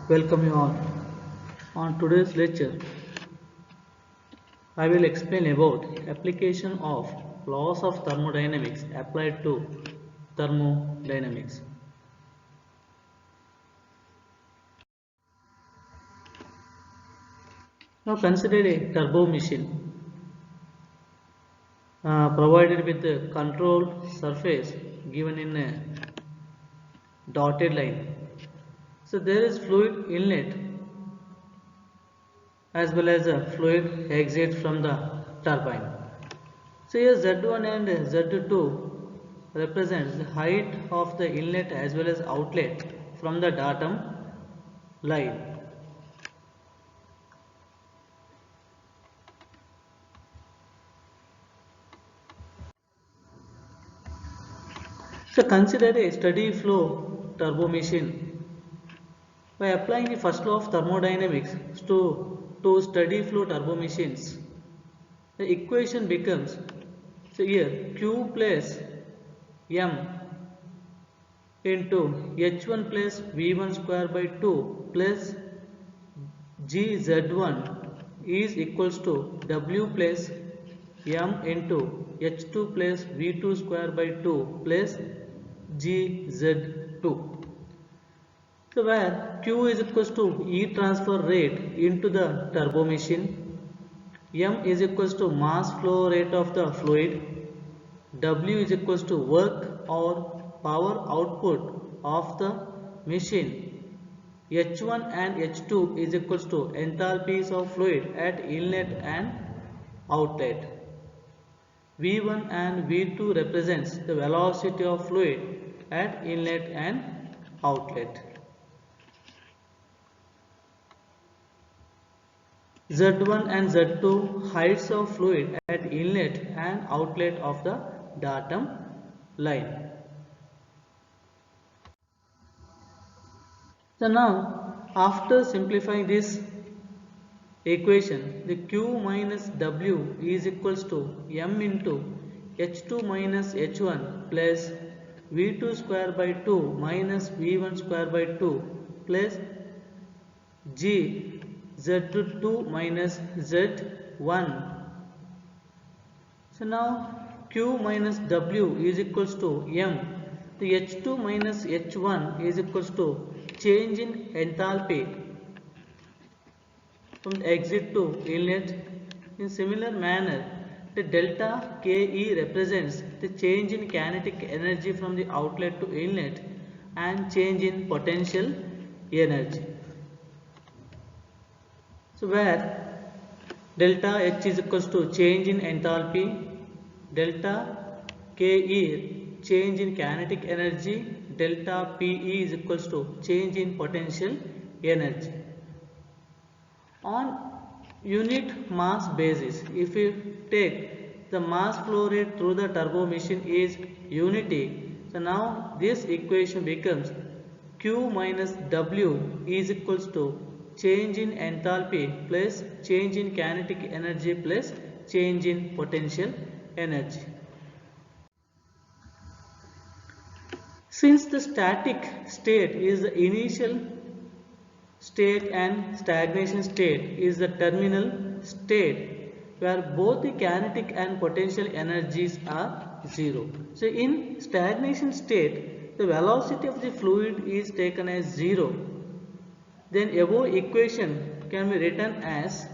Welcome you all. On today's lecture, I will explain about application of laws of thermodynamics applied to thermodynamics. Now consider a turbo machine provided with a control surface given in a dotted line. So there is fluid inlet as well as a fluid exit from the turbine. So here Z1 and Z2 represents the height of the inlet as well as outlet from the datum line. So consider a steady flow turbo machine. By applying the first law of thermodynamics to steady flow turbo machines, the equation becomes, so here Q plus M into H1 plus V1 square by 2 plus GZ1 is equals to W plus M into H2 plus V2 square by 2 plus GZ2. So where Q is equals to E transfer rate into the turbo machine, M is equals to mass flow rate of the fluid, W is equals to work or power output of the machine, H1 and H2 is equals to enthalpies of fluid at inlet and outlet. V1 and V2 represents the velocity of fluid at inlet and outlet. Z1 and Z2 heights of fluid at inlet and outlet of the datum line. So now after simplifying this equation, the Q minus W is equals to M into H2 minus H1 plus V2 square by 2 minus V1 square by 2 plus G Z2 minus Z1. So now Q minus W is equals to M. The H2 minus H1 is equals to change in enthalpy from exit to inlet. In similar manner, the delta KE represents the change in kinetic energy from the outlet to inlet and change in potential energy. So where delta H is equals to change in enthalpy, delta KE change in kinetic energy, delta PE is equals to change in potential energy. On unit mass basis, if we take the mass flow rate through the turbo machine is unity, so now this equation becomes Q minus W is equals to change in enthalpy plus change in kinetic energy plus change in potential energy. Since the static state is the initial state and stagnation state is the terminal state where both the kinetic and potential energies are zero. So in stagnation state, the velocity of the fluid is taken as zero. Then above equation can be written as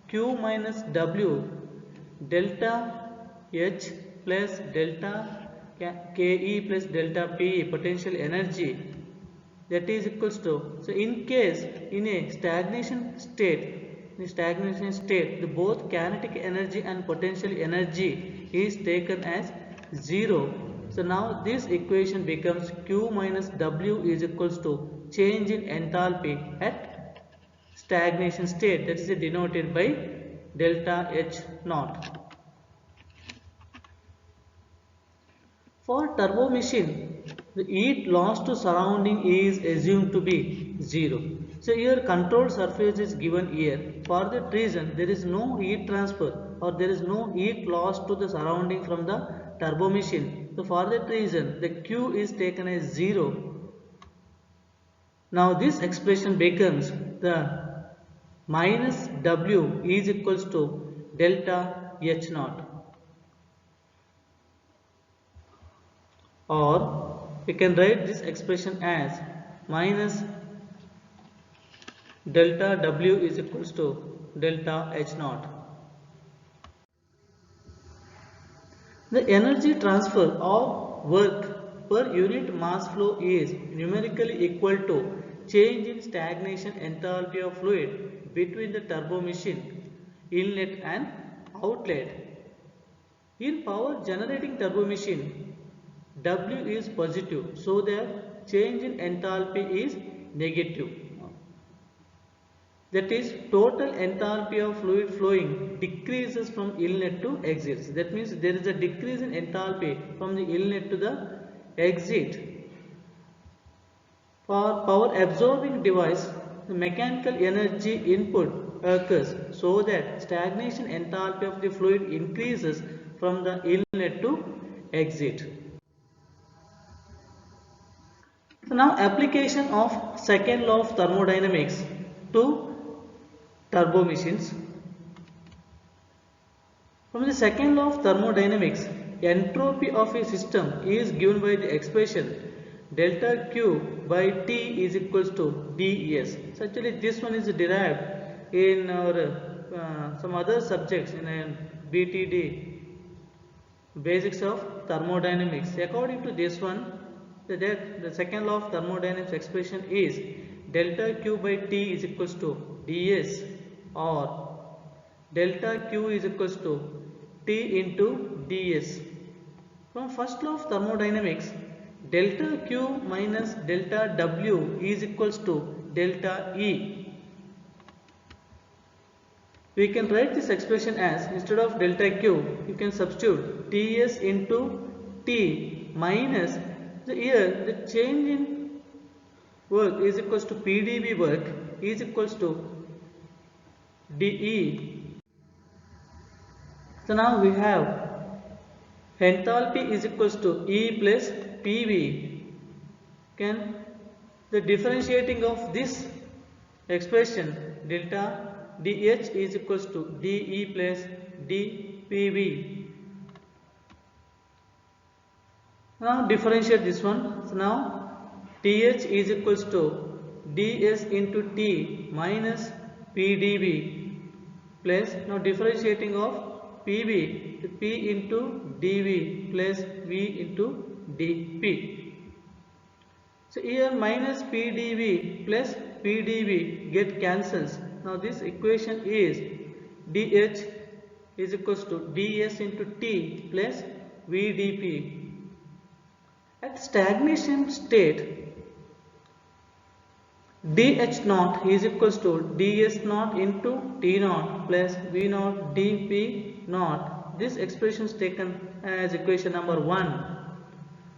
Q minus W delta H plus delta KE plus delta PE potential energy, that is equals to, so in case in a stagnation state, the both kinetic energy and potential energy is taken as zero. So now this equation becomes Q minus W is equals to change in enthalpy at stagnation state, that is denoted by delta H naught. For turbo machine, the heat lost to surrounding is assumed to be 0. So here control surface is given here. For that reason there is no heat transfer or there is no heat lost to the surrounding from the turbo machine. So for that reason the Q is taken as 0. Now this expression becomes the minus W is equals to delta H naught. Or we can write this expression as minus delta W is equals to delta H naught. The energy transfer of work per unit mass flow is numerically equal to change in stagnation enthalpy of fluid between the turbo machine inlet and outlet. In power generating turbo machine, W is positive, so that change in enthalpy is negative. That is, total enthalpy of fluid flowing decreases from inlet to exit. That means there is a decrease in enthalpy from the inlet to the exit. For power absorbing device, the mechanical energy input occurs so that stagnation enthalpy of the fluid increases from the inlet to exit. So now application of second law of thermodynamics to turbo machines. From the second law of thermodynamics, entropy of a system is given by the expression delta Q by T is equals to dEs. So actually this one is derived in our some other subjects in BTD, basics of thermodynamics. According to this one, the second law of thermodynamics expression is delta Q by T is equals to dS, or delta Q is equals to T into ds. From first law of thermodynamics, delta Q minus delta W is equals to delta E. We can write this expression as, instead of delta Q, you can substitute ds into T minus, here the change in work is equals to PdV work is equals to dE. So now we have enthalpy is equals to E plus PV. Can the differentiating of this expression delta dH is equals to dE plus dPV. Now differentiate this one. So now dH is equals to ds into T minus PdV plus, now differentiating of PV, P into dV plus V into dP. So here minus PdV plus PdV get cancels. Now this equation is dH is equals to ds into T plus VdP. At stagnation state, dH naught is equals to ds naught into T naught plus V naught dP naught. This expression is taken as equation number 1.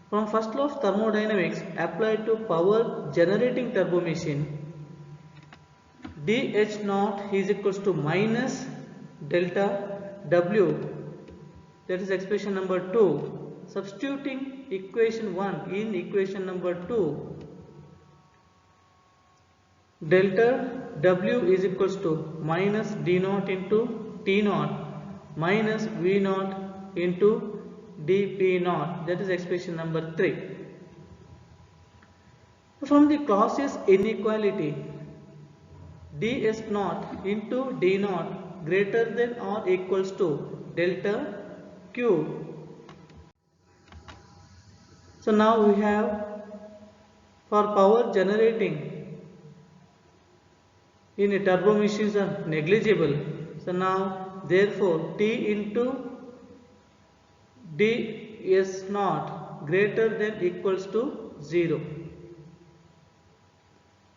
From first law of thermodynamics applied to power generating turbo machine, dH naught is equals to minus delta W, that is expression number 2. Substituting equation 1 in equation number 2, delta W is equals to minus D naught into T naught minus V naught into dP naught, that is expression number 3. From the Clausius inequality, ds naught into D naught greater than or equals to delta Q. So now we have, for power generating in a turbo machines are negligible. So now therefore T into ds naught greater than equals to 0.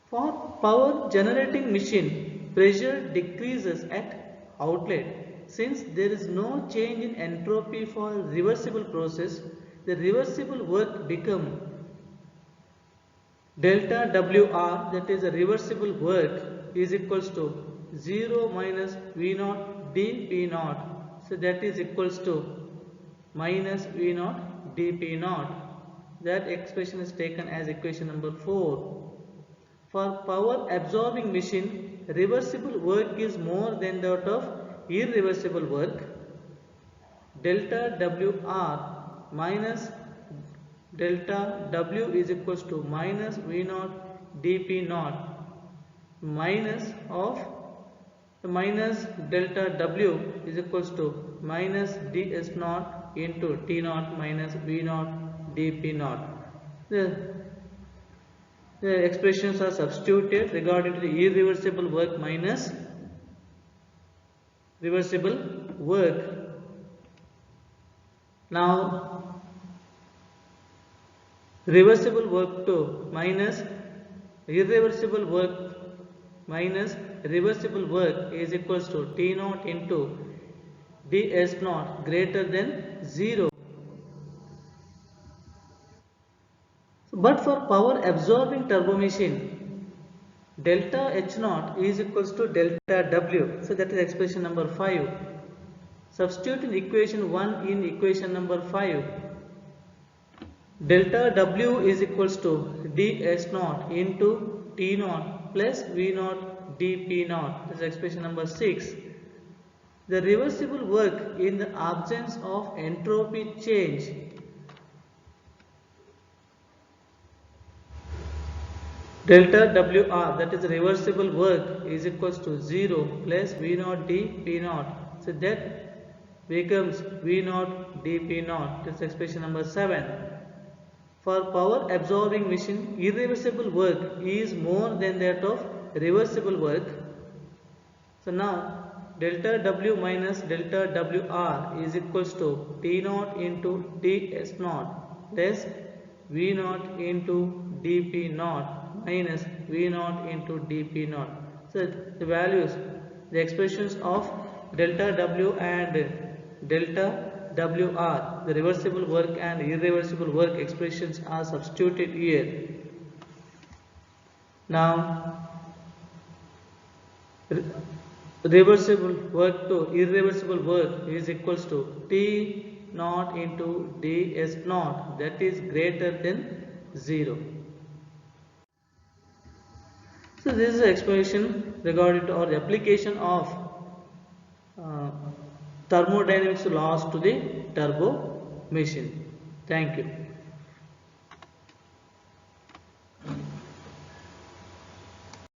For power generating machine, pressure decreases at outlet. Since there is no change in entropy for reversible process, the reversible work become delta WR, that is a reversible work, is equals to 0 minus V naught dP naught. So that is equals to minus V naught dP naught. That expression is taken as equation number 4. For power absorbing machine, reversible work is more than that of irreversible work. Delta WR minus delta W is equals to minus V naught dP naught minus of minus delta W is equals to minus ds naught into T naught minus V naught dP naught. The expressions are substituted regarding to the irreversible work minus reversible work. Now reversible work to minus irreversible work minus reversible work is equals to T naught into ds naught greater than 0. But for power absorbing turbo machine, delta H naught is equals to delta W. So that is expression number 5. Substitute in equation 1 in equation number 5. Delta W is equals to ds naught into T naught plus V naught dP naught. This is expression number 6. The reversible work in the absence of entropy change delta WR, that is reversible work, is equals to 0 plus V naught dP naught. So that becomes V naught dP naught. This is expression number 7. For power absorbing machine, irreversible work is more than that of reversible work. So now delta W minus delta WR is equals to T naught into ds naught plus V naught into dP naught minus V naught into dP naught. So the values, the expressions of delta W and delta WR, the reversible work and irreversible work expressions are substituted here. Now reversible work to irreversible work is equals to T naught into ds naught, that is greater than 0. So this is the explanation regarding to or the application of thermodynamics laws to the turbo machine. Thank you.